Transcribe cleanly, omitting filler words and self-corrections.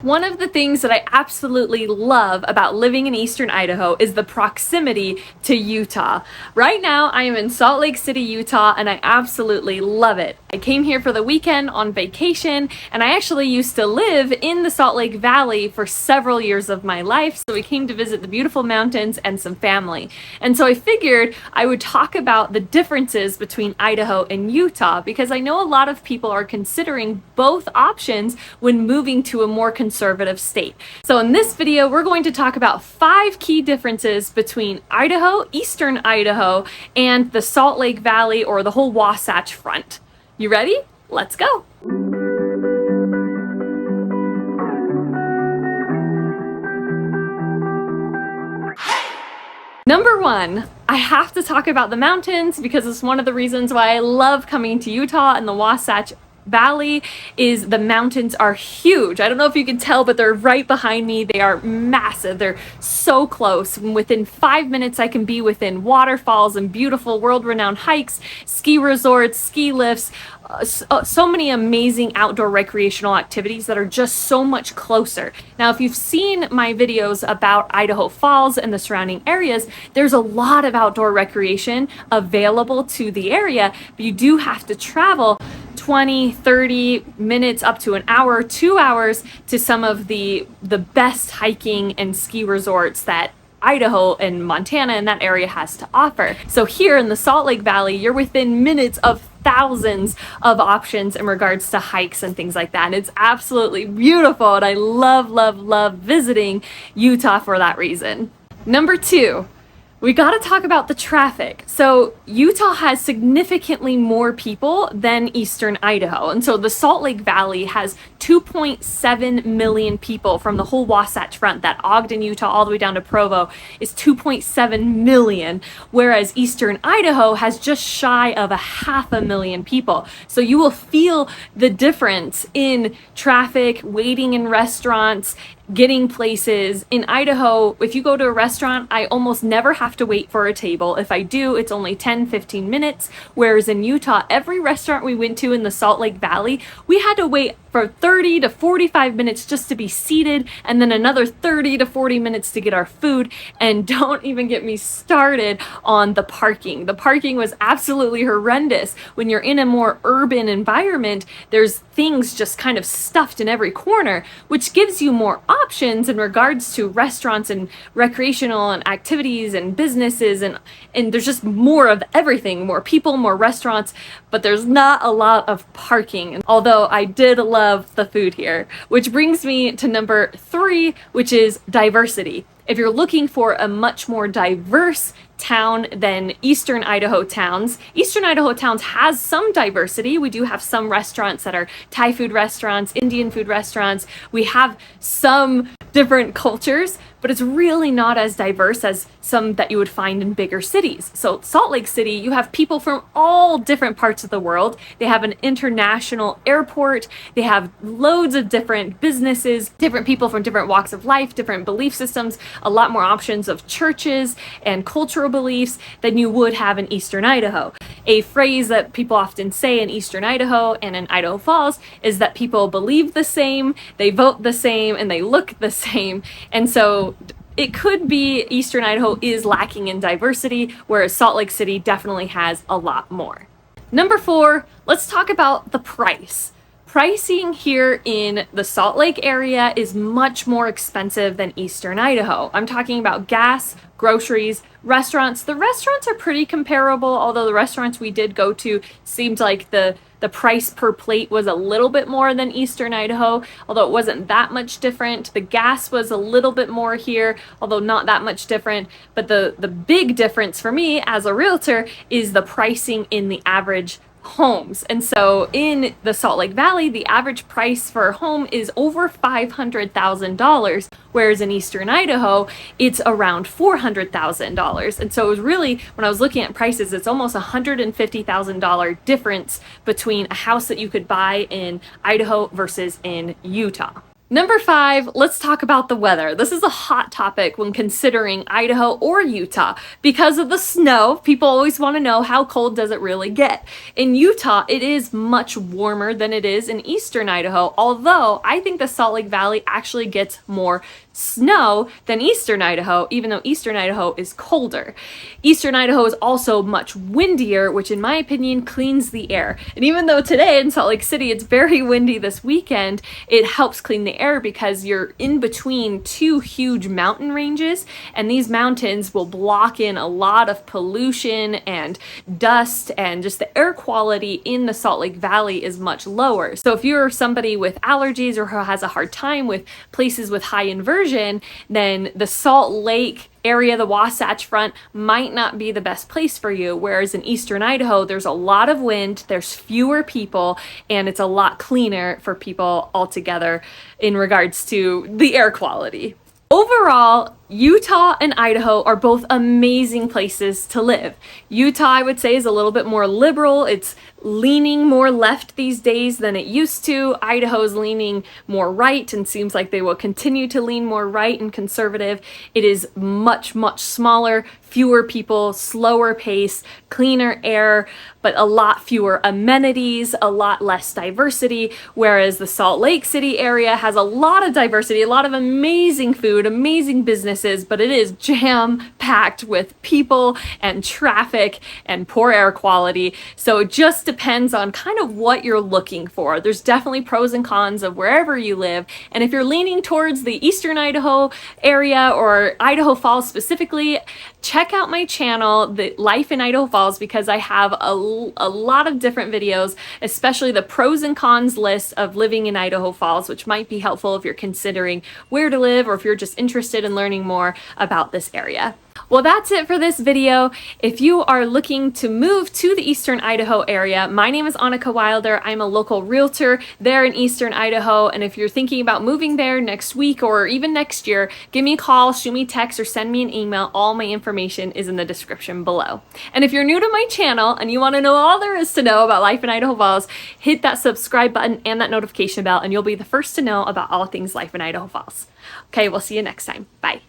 One of the things that I absolutely love about living in eastern Idaho is the proximity to Utah. Right now, I am in Salt Lake City, Utah, and I absolutely love it. I came here for the weekend on vacation, and I actually used to live in the Salt Lake Valley for several years of my life, so we came to visit the beautiful mountains and some family. And so I figured I would talk about the differences between Idaho and Utah, because I know a lot of people are considering both options when moving to a more conservative state. So in this video, we're going to talk about 5 key differences between Idaho, eastern Idaho, and the Salt Lake Valley or the whole Wasatch Front. You ready? Let's go. Number 1, I have to talk about the mountains because it's one of the reasons why I love coming to Utah and the Wasatch Valley is the mountains are huge. I don't know if you can tell, but they're right behind me. They are massive. They're so close. Within 5 minutes, I can be within waterfalls and beautiful world-renowned hikes, ski resorts, ski lifts, so many amazing outdoor recreational activities that are just so much closer. Now, if you've seen my videos about Idaho Falls and the surrounding areas, there's a lot of outdoor recreation available to the area, but you do have to travel 20, 30 minutes up to an hour, 2 hours to some of the best hiking and ski resorts that Idaho and Montana and that area has to offer. So here in the Salt Lake Valley, you're within minutes of thousands of options in regards to hikes and things like that. And it's absolutely beautiful. And I love, love, love visiting Utah for that reason. Number 2, we got to talk about the traffic. So Utah has significantly more people than eastern Idaho. And so the Salt Lake Valley has 2.7 million people from the whole Wasatch Front. That Ogden, Utah, all the way down to Provo is 2.7 million, whereas eastern Idaho has just shy of 500,000 people. So you will feel the difference in traffic, waiting in restaurants, getting places. In Idaho, if you go to a restaurant, I almost never have to wait for a table. If I do, it's only 10-15 minutes. Whereas in Utah, every restaurant we went to in the Salt Lake Valley, we had to wait for 30 to 45 minutes just to be seated, and then another 30 to 40 minutes to get our food. And don't even get me started on the parking. The parking was absolutely horrendous. When you're in a more urban environment, there's things just kind of stuffed in every corner, which gives you more options in regards to restaurants and recreational and activities and businesses, and there's just more of everything, more people, more restaurants, but there's not a lot of parking. And although I did love the food here, which brings me to number 3, which is diversity. If you're looking for a much more diverse town than eastern Idaho towns has some diversity. We do have some restaurants that are Thai food restaurants, Indian food restaurants. We have some different cultures, but it's really not as diverse as some that you would find in bigger cities. So Salt Lake City, you have people from all different parts of the world. They have an international airport. They have loads of different businesses, different people from different walks of life, different belief systems, a lot more options of churches and cultural beliefs than you would have in eastern Idaho. A phrase that people often say in eastern Idaho and in Idaho Falls is that people believe the same, they vote the same, and they look the same. And so it could be eastern Idaho is lacking in diversity, whereas Salt Lake City definitely has a lot more. Number 4, let's talk about the price. Pricing here in the Salt Lake area is much more expensive than eastern Idaho. I'm talking about gas, groceries, restaurants. The restaurants are pretty comparable, although the restaurants we did go to seemed like the price per plate was a little bit more than eastern Idaho, although it wasn't that much different. The gas was a little bit more here, although not that much different. But the big difference for me as a realtor is the pricing in the average homes. And so in the Salt Lake Valley, the average price for a home is over $500,000, whereas in eastern Idaho, it's around $400,000. And so it was really, when I was looking at prices, it's almost $150,000 difference between a house that you could buy in Idaho versus in Utah. Number 5, let's talk about the weather. This is a hot topic when considering Idaho or Utah. Because of the snow, people always want to know how cold does it really get. In Utah, it is much warmer than it is in eastern Idaho, although I think the Salt Lake Valley actually gets more snow than eastern Idaho, even though eastern Idaho is colder. Eastern Idaho is also much windier, which in my opinion cleans the air. And even though today in Salt Lake City it's very windy this weekend, it helps clean the air because you're in between two huge mountain ranges, and these mountains will block in a lot of pollution and dust, and just the air quality in the Salt Lake Valley is much lower. So if you're somebody with allergies or who has a hard time with places with high inversion, then the Salt Lake area, the Wasatch Front, might not be the best place for you. Whereas in eastern Idaho, there's a lot of wind, there's fewer people, and it's a lot cleaner for people altogether in regards to the air quality. Overall, Utah and Idaho are both amazing places to live. Utah, I would say, is a little bit more liberal. It's leaning more left these days than it used to. Idaho's leaning more right and seems like they will continue to lean more right and conservative. It is much, much smaller, fewer people, slower pace, cleaner air, but a lot fewer amenities, a lot less diversity, whereas the Salt Lake City area has a lot of diversity, a lot of amazing food, amazing businesses, but it is jam-packed with people and traffic and poor air quality. So it just depends on kind of what you're looking for. There's definitely pros and cons of wherever you live. And if you're leaning towards the eastern Idaho area or Idaho Falls specifically, check out my channel, The Life in Idaho Falls, because I have a lot of different videos, especially the pros and cons list of living in Idaho Falls, which might be helpful if you're considering where to live or if you're just interested in learning more about this area. Well, that's it for this video. If you are looking to move to the eastern Idaho area, my name is Annika Wilder. I'm a local realtor there in eastern Idaho, and if you're thinking about moving there next week or even next year, give me a call, shoot me a text, or send me an email. All my information is in the description below. And if you're new to my channel and you want to know all there is to know about life in Idaho Falls, hit that subscribe button and that notification bell, and you'll be the first to know about all things life in Idaho Falls. Okay, we'll see you next time. Bye.